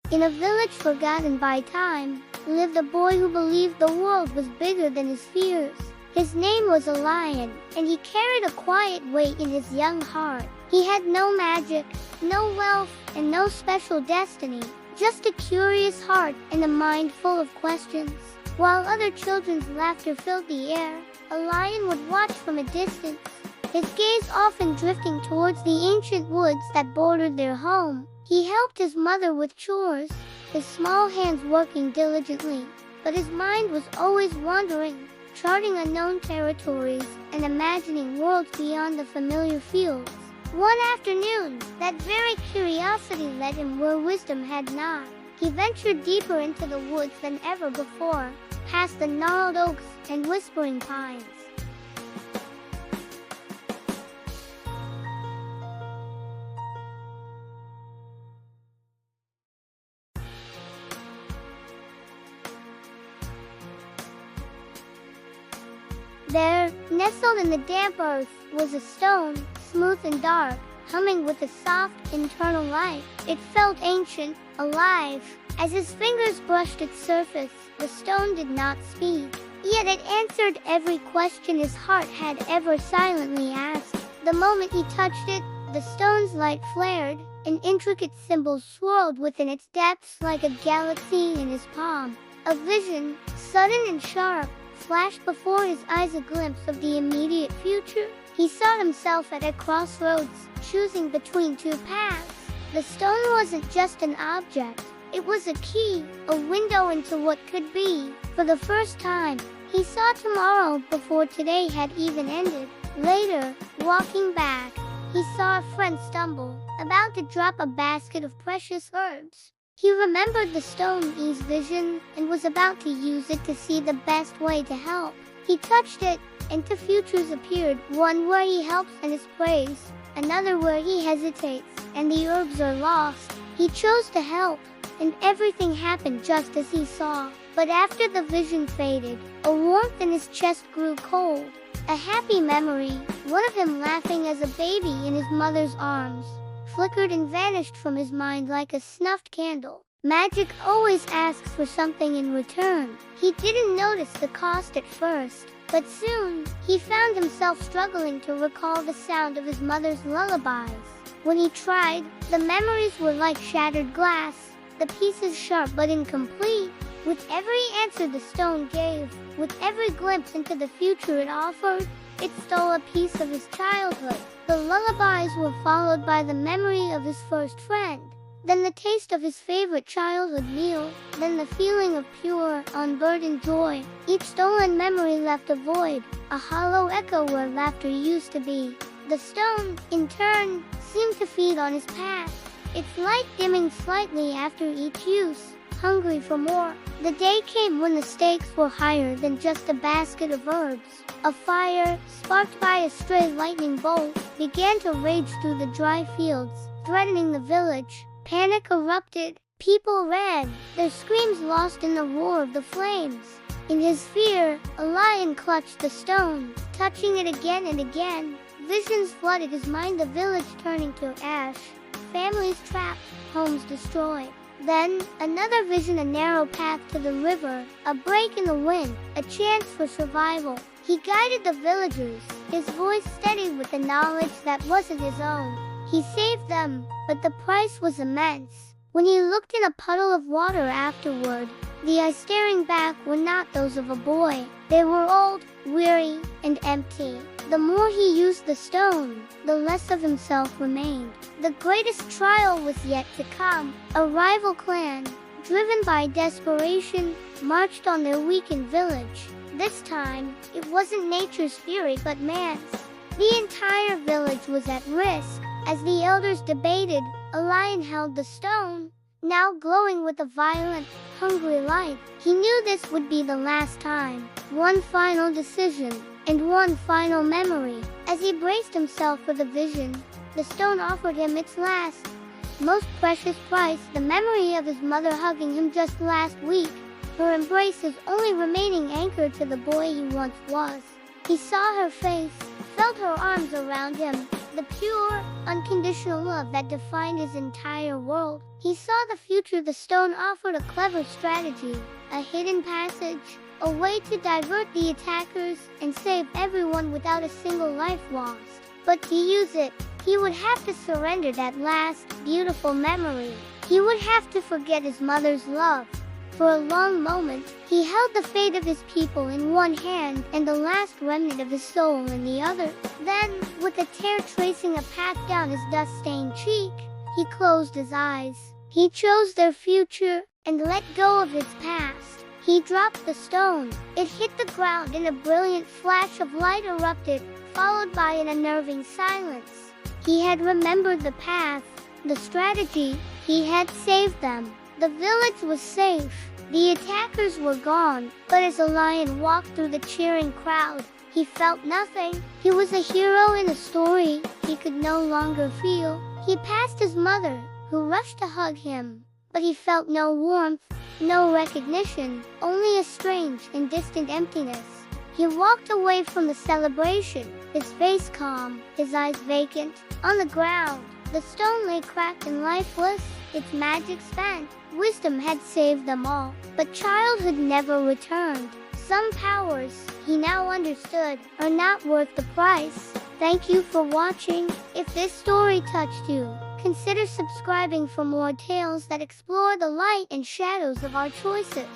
In a village forgotten by time, lived a boy who believed the world was bigger than his fears. His name was a lion, and he carried a quiet weight in his young heart. He had no magic, no wealth, and no special destiny, just a curious heart and a mind full of questions. While other children's laughter filled the air, a lion would watch from a distance, his gaze often drifting towards the ancient woods that bordered their home. He helped his mother with chores, his small hands working diligently, but his mind was always wandering, charting unknown territories and imagining worlds beyond the familiar fields. One afternoon, that very curiosity led him where wisdom had not. He ventured deeper into the woods than ever before, past the gnarled oaks and whispering pines. There, nestled in the damp earth, was a stone, smooth and dark, humming with a soft, internal light. It felt ancient, alive. As his fingers brushed its surface, the stone did not speak. Yet it answered every question his heart had ever silently asked. The moment he touched it, the stone's light flared, and intricate symbols swirled within its depths like a galaxy in his palm. A vision, sudden and sharp, flashed before his eyes, a glimpse of the immediate future. He saw himself at a crossroads, choosing between two paths. The stone wasn't just an object. It was a key, a window into what could be. For the first time, he saw tomorrow before today had even ended. Later, walking back, he saw a friend stumble, about to drop a basket of precious herbs. He remembered the stone's vision and was about to use it to see the best way to help. He touched it, and two futures appeared, one where he helps and is praised, another where he hesitates, and the herbs are lost. He chose to help, and everything happened just as he saw. But after the vision faded, a warmth in his chest grew cold. A happy memory, one of him laughing as a baby in his mother's arms, flickered and vanished from his mind like a snuffed candle. Magic always asks for something in return. He didn't notice the cost at first, but soon, he found himself struggling to recall the sound of his mother's lullabies. When he tried, the memories were like shattered glass, the pieces sharp but incomplete. With every answer the stone gave, with every glimpse into the future it offered, it stole a piece of his childhood. The lullabies were followed by the memory of his first friend, then the taste of his favorite childhood meal, then the feeling of pure, unburdened joy. Each stolen memory left a void, a hollow echo where laughter used to be. The stone, in turn, seemed to feed on his past, its light dimming slightly after each use, hungry for more. The day came when the stakes were higher than just a basket of herbs. A fire, sparked by a stray lightning bolt, began to rage through the dry fields, threatening the village. Panic erupted. People ran, their screams lost in the roar of the flames. In his fear, a lion clutched the stone, touching it again and again. Visions flooded his mind, the village turning to ash, families trapped, homes destroyed. Then, another vision, a narrow path to the river, a break in the wind, a chance for survival. He guided the villagers, his voice steady with the knowledge that wasn't his own. He saved them, but the price was immense. When he looked in a puddle of water afterward, the eyes staring back were not those of a boy. They were old, weary, and empty. The more he used the stone, the less of himself remained. The greatest trial was yet to come. A rival clan, driven by desperation, marched on their weakened village. This time, it wasn't nature's fury but man's. The entire village was at risk. As the elders debated, a lion held the stone, now glowing with a violent, hungry light. He knew this would be the last time. One final decision, and one final memory. As he braced himself for the vision, the stone offered him its last, most precious price, the memory of his mother hugging him just last week, her embrace his only remaining anchor to the boy he once was. He saw her face, felt her arms around him, the pure, unconditional love that defined his entire world. He saw the future. The stone offered a clever strategy, a hidden passage, a way to divert the attackers and save everyone without a single life lost. But to use it, he would have to surrender that last, beautiful memory. He would have to forget his mother's love. For a long moment, he held the fate of his people in one hand and the last remnant of his soul in the other. Then, with a tear tracing a path down his dust-stained cheek, he closed his eyes. He chose their future and let go of its past. He dropped the stone. It hit the ground and a brilliant flash of light erupted, followed by an unnerving silence. He had remembered the path, the strategy. He had saved them. The village was safe. The attackers were gone, but as the lion walked through the cheering crowd, he felt nothing. He was a hero in a story he could no longer feel. He passed his mother, who rushed to hug him, but he felt no warmth, no recognition, only a strange and distant emptiness. He walked away from the celebration, his face calm, his eyes vacant. On the ground, the stone lay cracked and lifeless, its magic spent. Wisdom had saved them all, but childhood never returned. Some powers, he now understood, are not worth the price. Thank you for watching. If this story touched you, consider subscribing for more tales that explore the light and shadows of our choices.